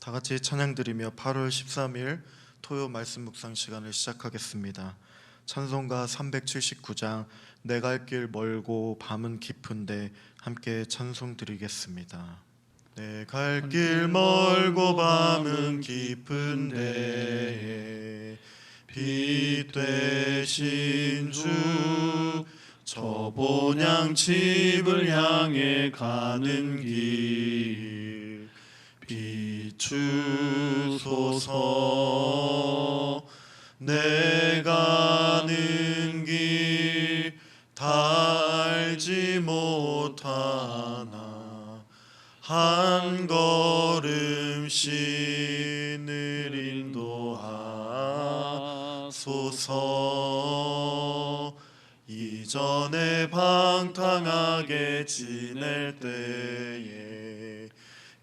다 같이 찬양 드리며 8월 13일 토요 말씀 묵상 시간을 시작하겠습니다. 찬송가 379장 내 갈 길 멀고 밤은 깊은데 함께 찬송 드리겠습니다. 내 갈 길 멀고 밤은 깊은데 빛 되신 주 저 본향 집을 향해 가는 길 비추소서. 내 가는 길 다 알지 못하나 한 걸음씩 늘 인도하소서. 이전에 방탕하게 지낼 때에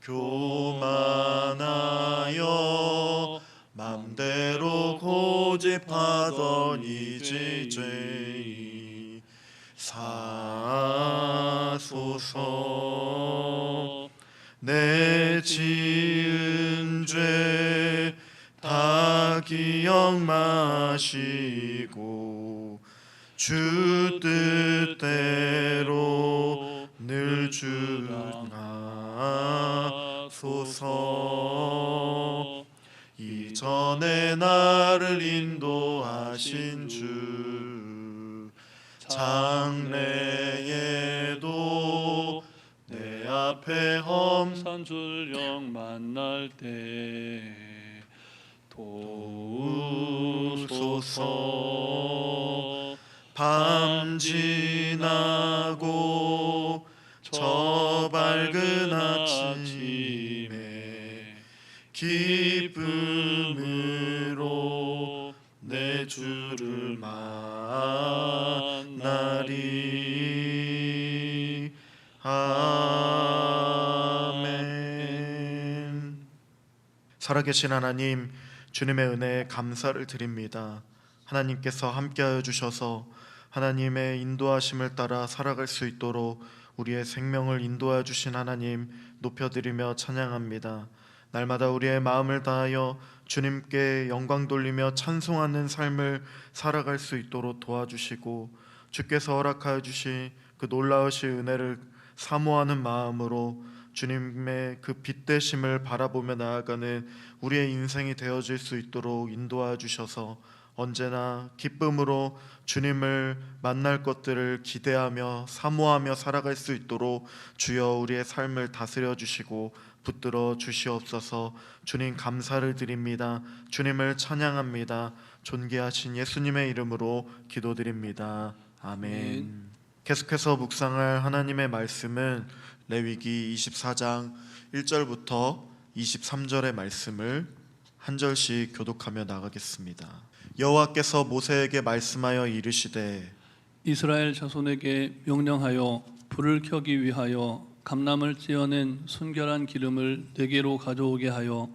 교만하여 맘대로 고집하던 이제 죄 사소서. 내 지은 죄 다 기억 마시고 주 뜻대로 늘 주하소서. 이전에 나를 인도하신 주 장래에도 내 앞에 험산 줄령 만날 때 도우소서. 밤 지나고 저 밝은 아침에 기쁨으로 내 주를 만나리. 아멘. 살아계신 하나님, 주님의 은혜에 감사를 드립니다. 하나님께서 함께하여 주셔서 하나님의 인도하심을 따라 살아갈 수 있도록 우리의 생명을 인도하여 주신 하나님 높여드리며 찬양합니다. 날마다 우리의 마음을 다하여 주님께 영광 돌리며 찬송하는 삶을 살아갈 수 있도록 도와주시고, 주께서 허락하여 주신 그 놀라우신 은혜를 사모하는 마음으로 주님의 그 빛 되심을 바라보며 나아가는 우리의 인생이 되어질 수 있도록 인도하여 주셔서 언제나 기쁨으로 주님을 만날 것들을 기대하며 사모하며 살아갈 수 있도록 주여 우리의 삶을 다스려 주시고 붙들어 주시옵소서. 주님 감사를 드립니다. 주님을 찬양합니다. 존귀하신 예수님의 이름으로 기도드립니다. 아멘. 계속해서 묵상할 하나님의 말씀은 레위기 24장 1절부터 23절의 말씀을 한 절씩 교독하며 나가겠습니다. 여호와께서 모세에게 말씀하여 이르시되 이스라엘 자손에게 명령하여 불을 켜기 위하여 감람을 찌어낸 순결한 기름을 네개로 가져오게 하여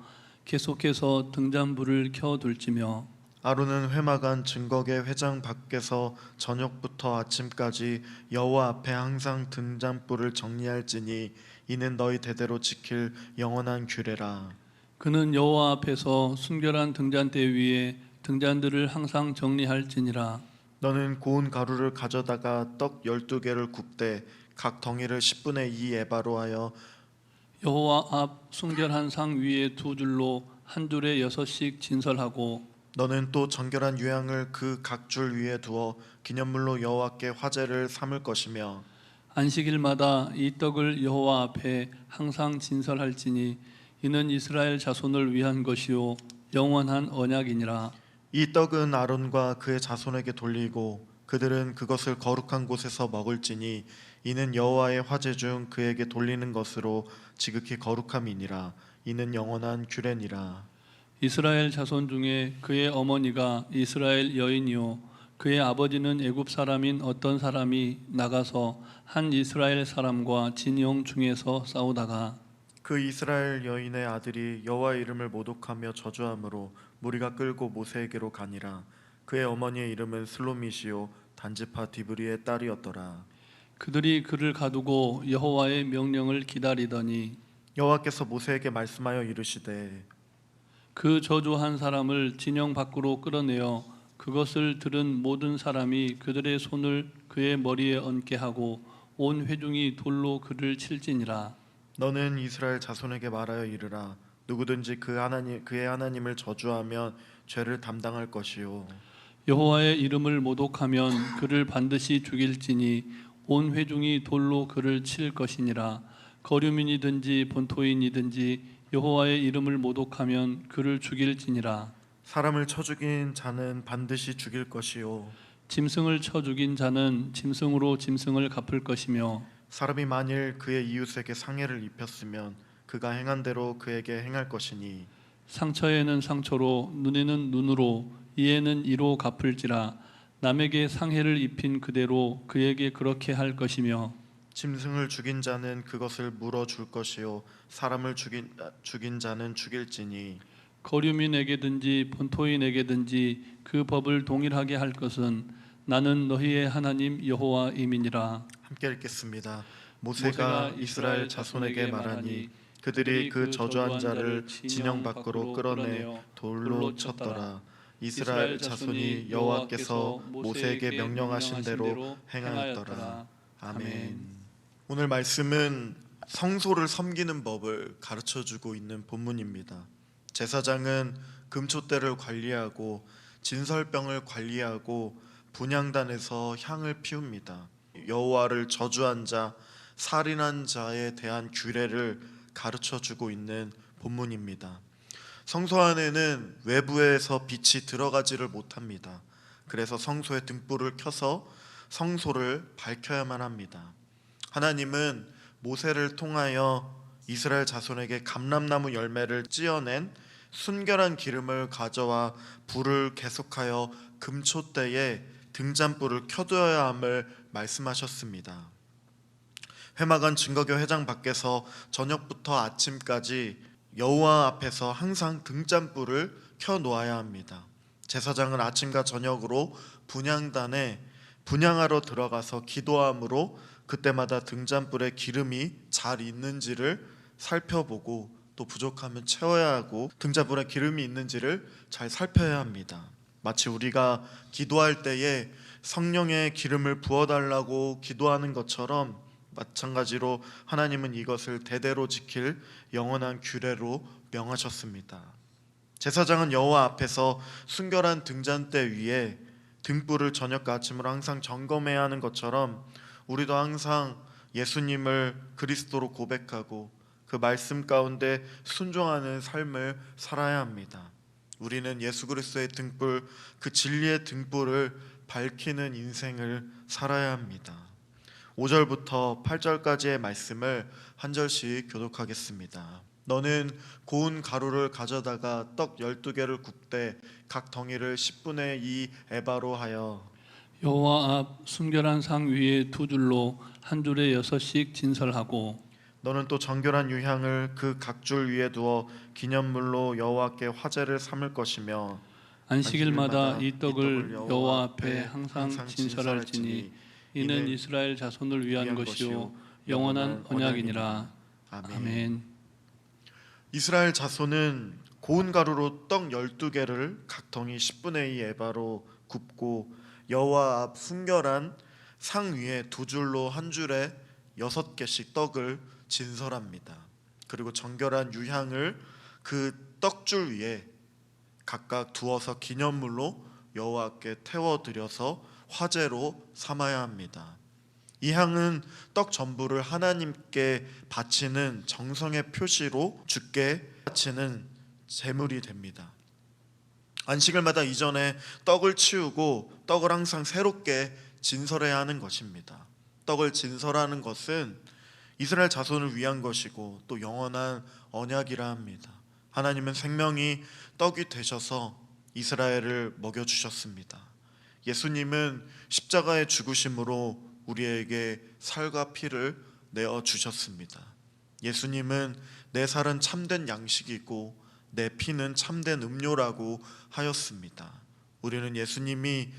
계속해서 등잔불을 켜둘지며 아론은 회막안 증거계 회장 밖에서 저녁부터 아침까지 여호와 앞에 항상 등잔불을 정리할지니 이는 너희 대대로 지킬 영원한 규례라. 그는 여호와 앞에서 순결한 등잔대 위에 등잔들을 항상 정리할지니라. 너는 고운 가루를 가져다가 떡 12개를 굽되 각 덩이를 10분의 2 에바로 하여 여호와 앞 순결한 상 위에 두 줄로 한 줄에 6씩 진설하고 너는 또 정결한 유향을 그 각 줄 위에 두어 기념물로 여호와께 화제를 삼을 것이며 안식일마다 이 떡을 여호와 앞에 항상 진설할지니 이는 이스라엘 자손을 위한 것이요 영원한 언약이니라. 이 떡은 아론과 그의 자손에게 돌리고 그들은 그것을 거룩한 곳에서 먹을지니 이는 여호와의 화제 중 그에게 돌리는 것으로 지극히 거룩함이니라. 이는 영원한 규례니라. 이스라엘 자손 중에 그의 어머니가 이스라엘 여인이요 그의 아버지는 애굽 사람인 어떤 사람이 나가서 한 이스라엘 사람과 진영 중에서 싸우다가 그 이스라엘 여인의 아들이 여호와의 이름을 모독하며 저주함으로 무리가 끌고 모세에게로 가니라. 그의 어머니의 이름은 슬로미시요 단지파 디브리의 딸이었더라. 그들이 그를 가두고 여호와의 명령을 기다리더니 여호와께서 모세에게 말씀하여 이르시되 그 저주한 사람을 진영 밖으로 끌어내어 그것을 들은 모든 사람이 그들의 손을 그의 머리에 얹게 하고 온 회중이 돌로 그를 칠지니라. 너는 이스라엘 자손에게 말하여 이르라. 누구든지 그의 하나님을 저주하면 죄를 담당할 것이요 여호와의 이름을 모독하면 그를 반드시 죽일지니 온 회중이 돌로 그를 칠 것이니라. 거류민이든지 본토인이든지 여호와의 이름을 모독하면 그를 죽일지니라. 사람을 쳐 죽인 자는 반드시 죽일 것이요 짐승을 쳐 죽인 자는 짐승으로 짐승을 갚을 것이며 사람이 만일 그의 이웃에게 상해를 입혔으면 그가 행한 대로 그에게 행할 것이니 상처에는 상처로 눈에는 눈으로 이에는 이로 갚을지라. 남에게 상해를 입힌 그대로 그에게 그렇게 할 것이며 짐승을 죽인 자는 그것을 물어 줄 것이요 사람을 죽인 자는 죽일지니 거류민에게든지 본토인에게든지 그 법을 동일하게 할 것은 나는 너희의 하나님 여호와임이니라. 함께 읽겠습니다. 모세가 이스라엘 자손에게 말하니 그들이 그 저주한 자를 진영 밖으로 끌어내 돌로 쳤더라. 이스라엘 자손이 여호와께서 모세에게 명령하신 대로 행하였더라. 아멘. 오늘 말씀은 성소를 섬기는 법을 가르쳐주고 있는 본문입니다. 제사장은 금초대를 관리하고 진설병을 관리하고 분향단에서 향을 피웁니다. 여호와를 저주한 자, 살인한 자에 대한 규례를 가르쳐주고 있는 본문입니다. 성소 안에는 외부에서 빛이 들어가지를 못합니다. 그래서 성소에 등불을 켜서 성소를 밝혀야만 합니다. 하나님은 모세를 통하여 이스라엘 자손에게 감람나무 열매를 찧어낸 순결한 기름을 가져와 불을 계속하여 금초대에 등잔불을 켜두어야 함을 말씀하셨습니다. 회막안 증거교 회장 밖에서 저녁부터 아침까지 여호와 앞에서 항상 등잔불을 켜놓아야 합니다. 제사장은 아침과 저녁으로 분향단에 분향하러 들어가서 기도함으로 그때마다 등잔불에 기름이 잘 있는지를 살펴보고 또 부족하면 채워야 하고 등잔불에 기름이 있는지를 잘 살펴야 합니다. 마치 우리가 기도할 때에 성령의 기름을 부어달라고 기도하는 것처럼 마찬가지로 하나님은 이것을 대대로 지킬 영원한 규례로 명하셨습니다. 제사장은 여호와 앞에서 순결한 등잔대 위에 등불을 저녁과 아침으로 항상 점검해야 하는 것처럼 우리도 항상 예수님을 그리스도로 고백하고 그 말씀 가운데 순종하는 삶을 살아야 합니다. 우리는 예수 그리스도의 등불, 그 진리의 등불을 밝히는 인생을 살아야 합니다. 5절부터 8절까지의 말씀을 한 절씩 교독하겠습니다. 너는 고운 가루를 가져다가 떡 12개를 굽되 각 덩이를 10분의 2 에바로 하여 여호와 앞 순결한 상 위에 두 줄로 한 줄에 6씩 진설하고 너는 또 정결한 유향을 그 각 줄 위에 두어 기념물로 여호와께 화제를 삼을 것이며 안식일마다 이 떡을 여호와 앞에 항상 진설할지니 이는 이스라엘 자손을 위한 것이요 영원한 언약이니라. 아멘. 이스라엘 자손은 고운 가루로 떡 12개를 각 덩이 10분의 2 에바로 굽고 여호와 앞 순결한 상 위에 두 줄로 한 줄에 6개씩 떡을 진설합니다. 그리고 정결한 유향을 그 떡줄 위에 각각 두어서 기념물로 여호와께 태워드려서 화제로 삼아야 합니다. 이 향은 떡 전부를 하나님께 바치는 정성의 표시로 주께 바치는 제물이 됩니다. 안식일마다 이전에 떡을 치우고 떡을 항상 새롭게 진설해야 하는 것입니다. 떡을 진설하는 것은 이스라엘 자손을 위한 것이고 또 영원한 언약이라 합니다. 하나님은 생명이 떡이 되셔서 이스라엘을 먹여주셨습니다. 예수님은 십자가의 죽으심으로 우리에게 살과 피를 내어주셨습니다. 예수님은 내 살은 참된 양식이고 내 피는 참된 음료라고 하였습니다. 우리는 예수님의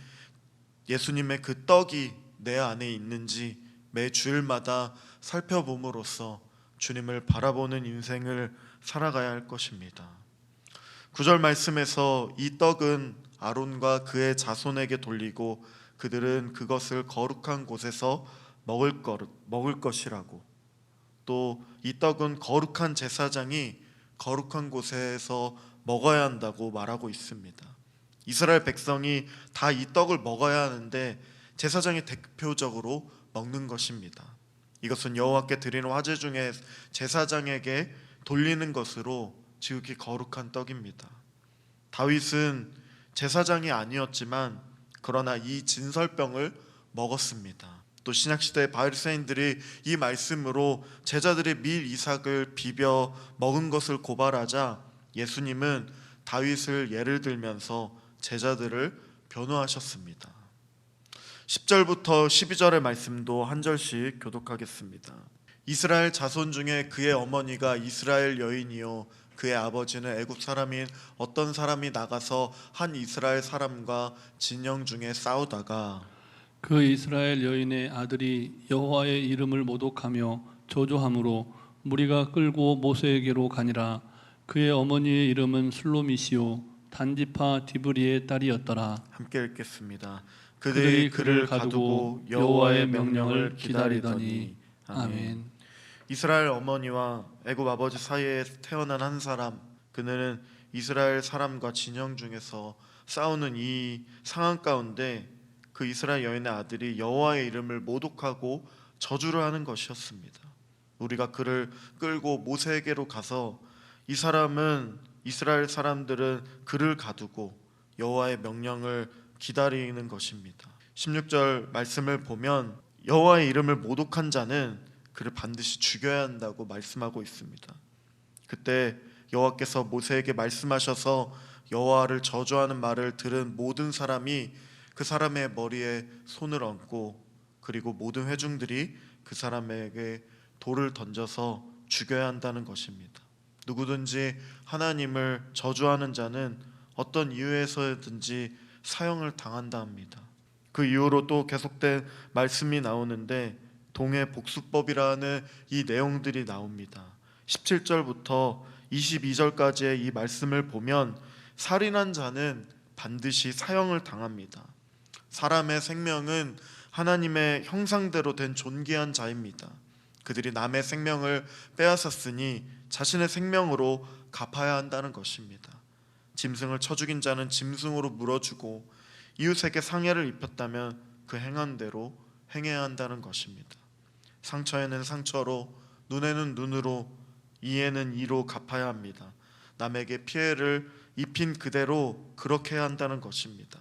그 떡이 내 안에 있는지 매 주일마다 살펴봄으로써 주님을 바라보는 인생을 살아가야 할 것입니다. 9절 말씀에서 이 떡은 아론과 그의 자손에게 돌리고 그들은 그것을 거룩한 곳에서 먹을 것이라고, 또 이 떡은 거룩한 제사장이 거룩한 곳에서 먹어야 한다고 말하고 있습니다. 이스라엘 백성이 다 이 떡을 먹어야 하는데 제사장이 대표적으로 먹는 것입니다. 이것은 여호와께 드리는 화제 중에 제사장에게 돌리는 것으로 지극히 거룩한 떡입니다. 다윗은 제사장이 아니었지만 그러나 이 진설병을 먹었습니다. 또 신약시대의 바리새인들이 이 말씀으로 제자들의 밀 이삭을 비벼 먹은 것을 고발하자 예수님은 다윗을 예를 들면서 제자들을 변호하셨습니다. 10절부터 12절의 말씀도 한 절씩 교독하겠습니다. 이스라엘 자손 중에 그의 어머니가 이스라엘 여인이요 그의 아버지는 애굽 사람인 어떤 사람이 나가서 한 이스라엘 사람과 진영 중에 싸우다가 그 이스라엘 여인의 아들이 여호와의 이름을 모독하며 저주함으로 무리가 끌고 모세에게로 가니라. 그의 어머니의 이름은 슬로미시요 단지파 디브리의 딸이었더라. 함께 읽겠습니다. 그들이 그를 가두고 여호와의 명령을 기다리더니. 아멘. 이스라엘 어머니와 애굽 아버지 사이에 태어난 한 사람, 그는 이스라엘 사람과 진영 중에서 싸우는 이 상황 가운데 그 이스라엘 여인의 아들이 여호와의 이름을 모독하고 저주를 하는 것이었습니다. 우리가 그를 끌고 모세에게로 가서 이스라엘 사람들은 그를 가두고 여호와의 명령을 기다리는 것입니다. 16절 말씀을 보면 여호와의 이름을 모독한 자는 그를 반드시 죽여야 한다고 말씀하고 있습니다. 그때 여호와께서 모세에게 말씀하셔서 여호와를 저주하는 말을 들은 모든 사람이 그 사람의 머리에 손을 얹고 그리고 모든 회중들이 그 사람에게 돌을 던져서 죽여야 한다는 것입니다. 누구든지 하나님을 저주하는 자는 어떤 이유에서든지 사형을 당한다 합니다. 그 이후로 또 계속된 말씀이 나오는데 동해복수법이라는 이 내용들이 나옵니다. 17절부터 22절까지의 이 말씀을 보면 살인한 자는 반드시 사형을 당합니다. 사람의 생명은 하나님의 형상대로 된 존귀한 자입니다. 그들이 남의 생명을 빼앗았으니 자신의 생명으로 갚아야 한다는 것입니다. 짐승을 쳐 죽인 자는 짐승으로 물어주고 이웃에게 상해를 입혔다면 그 행한 대로 행해야 한다는 것입니다. 상처에는 상처로, 눈에는 눈으로, 이에는 이로 갚아야 합니다. 남에게 피해를 입힌 그대로 그렇게 해야 한다는 것입니다.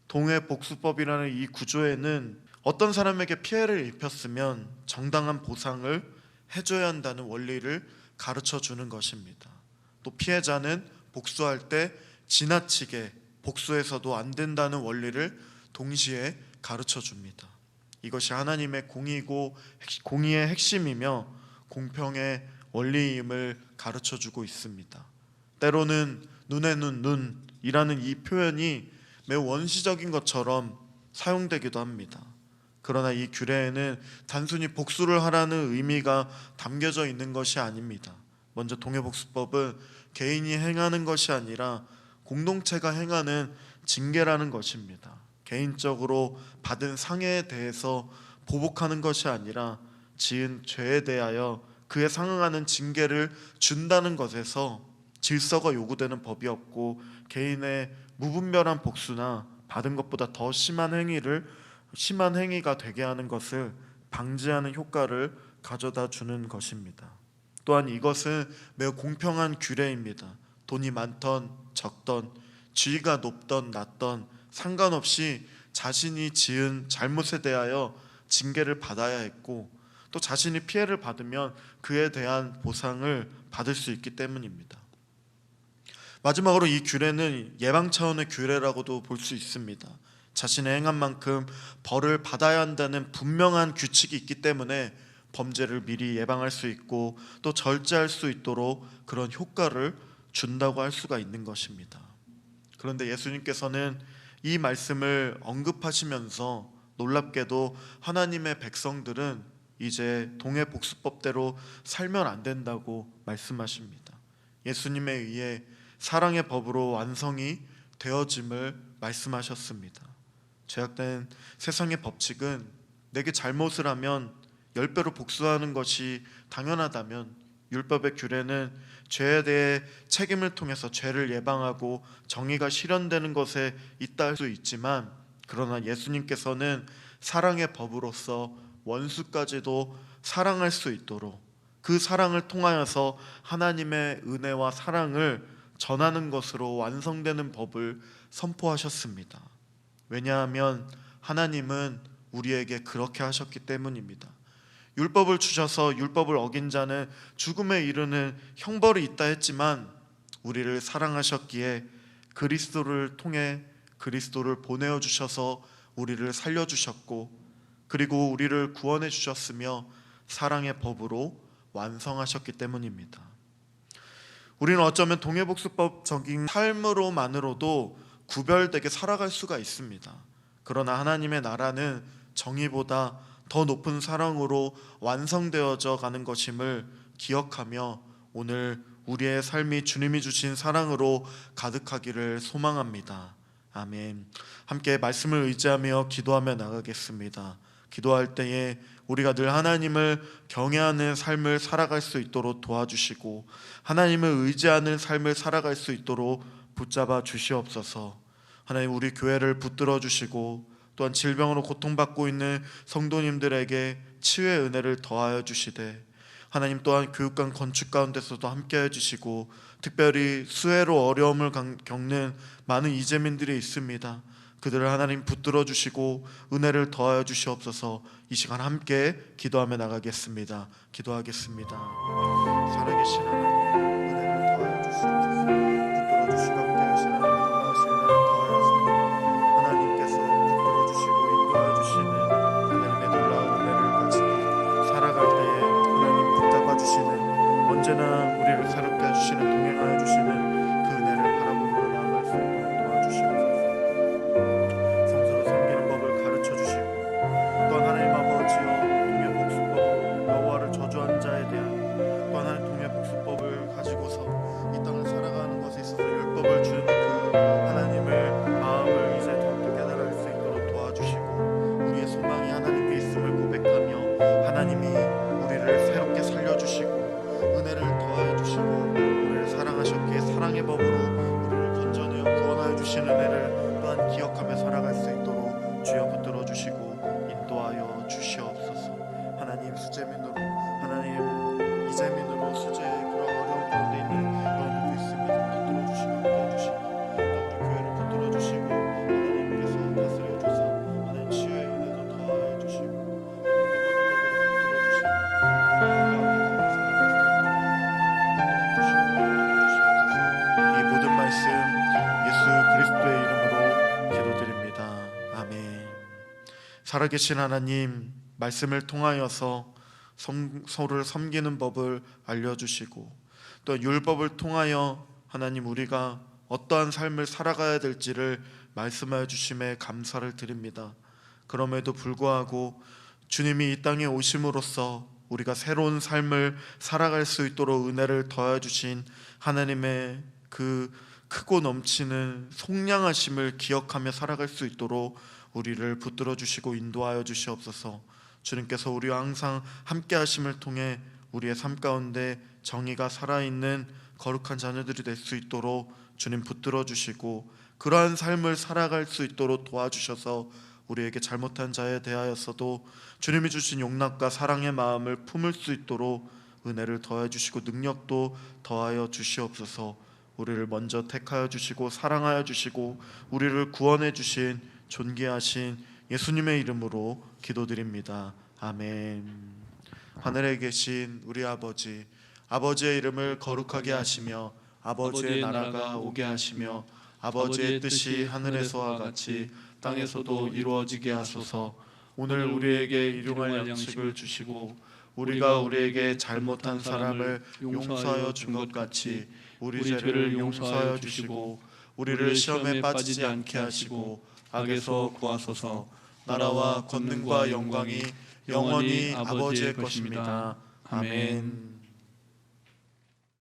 동해복수법이라는 이 구조에는 어떤 사람에게 피해를 입혔으면 정당한 보상을 해줘야 한다는 원리를 가르쳐 주는 것입니다. 또 피해자는 복수할 때 지나치게 복수해서도 안 된다는 원리를 동시에 가르쳐 줍니다. 이것이 하나님의 공의의 핵심이며 공평의 원리임을 가르쳐 주고 있습니다. 때로는 눈에는 눈이라는 이 표현이 매우 원시적인 것처럼 사용되기도 합니다. 그러나 이 규례에는 단순히 복수를 하라는 의미가 담겨져 있는 것이 아닙니다. 먼저 동해복수법은 개인이 행하는 것이 아니라 공동체가 행하는 징계라는 것입니다. 개인적으로 받은 상해에 대해서 보복하는 것이 아니라 지은 죄에 대하여 그에 상응하는 징계를 준다는 것에서 질서가 요구되는 법이 없고 개인의 무분별한 복수나 받은 것보다 더 심한 행위가 되게 하는 것을 방지하는 효과를 가져다 주는 것입니다. 또한 이것은 매우 공평한 규례입니다. 돈이 많던 적던, 지위가 높던 낮던 상관없이 자신이 지은 잘못에 대하여 징계를 받아야 했고 또 자신이 피해를 받으면 그에 대한 보상을 받을 수 있기 때문입니다. 마지막으로 이 규례는 예방 차원의 규례라고도 볼 수 있습니다. 자신의 행한 만큼 벌을 받아야 한다는 분명한 규칙이 있기 때문에 범죄를 미리 예방할 수 있고 또 절제할 수 있도록 그런 효과를 준다고 할 수가 있는 것입니다. 그런데 예수님께서는 이 말씀을 언급하시면서 놀랍게도 하나님의 백성들은 이제 동해복수법대로 살면 안 된다고 말씀하십니다. 예수님에 의해 사랑의 법으로 완성이 되어짐을 말씀하셨습니다. 죄악된 세상의 법칙은 내게 잘못을 하면 10배로 복수하는 것이 당연하다면 율법의 규례는 죄에 대해 책임을 통해서 죄를 예방하고 정의가 실현되는 것에 있다 할 수 있지만, 그러나 예수님께서는 사랑의 법으로서 원수까지도 사랑할 수 있도록 그 사랑을 통하여서 하나님의 은혜와 사랑을 전하는 것으로 완성되는 법을 선포하셨습니다. 왜냐하면 하나님은 우리에게 그렇게 하셨기 때문입니다. 율법을 주셔서 율법을 어긴 자는 죽음에 이르는 형벌이 있다 했지만, 우리를 사랑하셨기에 그리스도를 통해 그리스도를 보내어 주셔서 우리를 살려주셨고, 그리고 우리를 구원해 주셨으며 사랑의 법으로 완성하셨기 때문입니다. 우리는 어쩌면 동해복수법적인 삶으로만으로도 구별되게 살아갈 수가 있습니다. 그러나 하나님의 나라는 정의보다 더 높은 사랑으로 완성되어져 가는 것임을 기억하며 오늘 우리의 삶이 주님이 주신 사랑으로 가득하기를 소망합니다. 아멘. 함께 말씀을 의지하며 기도하며 나가겠습니다. 기도할 때에 우리가 늘 하나님을 경외하는 삶을 살아갈 수 있도록 도와주시고, 하나님을 의지하는 삶을 살아갈 수 있도록 붙잡아 주시옵소서. 하나님, 우리 교회를 붙들어 주시고 또한 질병으로 고통받고 있는 성도님들에게 치유의 은혜를 더하여 주시되, 하나님 또한 교육관 건축 가운데서도 함께해 주시고, 특별히 수해로 어려움을 겪는 많은 이재민들이 있습니다. 그들을 하나님 붙들어 주시고 은혜를 더하여 주시옵소서. 이 시간 함께 기도하며 나가겠습니다. 기도하겠습니다. 살아계신 하나님, 은혜를 더하여 주시옵소서. 붙들어 주시고 함께 하신 하나님, 놀라우신 은혜를 더하여 주시옵소서. 하나님께서 붙들어 주시고 인도하여 주시는 하나님의 놀라운 은혜를 가지고 살아갈 때에 하나님 붙잡아 주시는, 언제나 우리를 새롭게 해주시는, 동행하여 주시는 그 은혜를 바라보며 나아갈 수 있도록 도와주시옵소서. 성서로 섬기는 법을 가르쳐 주시고, 또한 하나님 아버지여 동해복수법으로 여호와를 저주한 자에 대한 또한 하나님 동해복수법을 가지고서 이 땅을 살아가는 것에 있어서 율법을 준 그 하나님을 마음을 이제 더 깨달아 알 수 있도록 도와주시고, 우리의 소망이 하나님께 있음을 고백하며 하나님이 우리를 새롭게 살려주시고 은혜를 더하여 주시고 우리를 사랑하셨기에 사랑의 법으로 우리를 건져내어 구원하여 주신 은혜를 또한 기억하며 살아갈 수 있도록 주여 붙들어 주시고 인도하여 주시옵소서. 하나님, 수재민으로, 하나님 이재민으로 수재의 그런 어려운 가운데 있는 영혼도 있습니다. 붙들어 주시고 함께해 주시고 또 우리 교회를 붙들어 주시고 하나님께서 다스려 주사 하나님 치유의 은혜도 더하여 주시고 이 모든 말씀 예수 그리스도의 이름으로 기도드립니다. 아멘. 살아계신 하나님, 말씀을 통하여서 서로를 섬기는 법을 알려주시고 또 율법을 통하여 하나님 우리가 어떠한 삶을 살아가야 될지를 말씀하여 주심에 감사를 드립니다. 그럼에도 불구하고 주님이 이 땅에 오심으로써 우리가 새로운 삶을 살아갈 수 있도록 은혜를 더해 주신 하나님의 그 크고 넘치는 속량하심을 기억하며 살아갈 수 있도록 우리를 붙들어 주시고 인도하여 주시옵소서. 주님께서 우리와 항상 함께 하심을 통해 우리의 삶 가운데 정의가 살아있는 거룩한 자녀들이 될 수 있도록 주님 붙들어 주시고 그러한 삶을 살아갈 수 있도록 도와주셔서 우리에게 잘못한 자에 대하여서도 주님이 주신 용납과 사랑의 마음을 품을 수 있도록 은혜를 더해 주시고 능력도 더하여 주시옵소서. 우리를 먼저 택하여 주시고 사랑하여 주시고 우리를 구원해 주신 존귀하신 예수님의 이름으로 기도드립니다. 아멘. 하늘에 계신 우리 아버지, 아버지의 이름을 거룩하게 하시며 아버지의 나라가 오게 하시며 아버지의 뜻이 하늘에서와 같이 땅에서도 이루어지게 하소서. 오늘 우리에게 일용할 양식을 주시고 우리가 우리에게 잘못한 사람을 용서하여 준 것 같이 우리 죄를 용서하여 주시고 우리를 시험에 빠지지 않게 하시고 악에서 구하소서. 나라와 권능과 영광이 영원히 아버지의 것입니다. 아멘.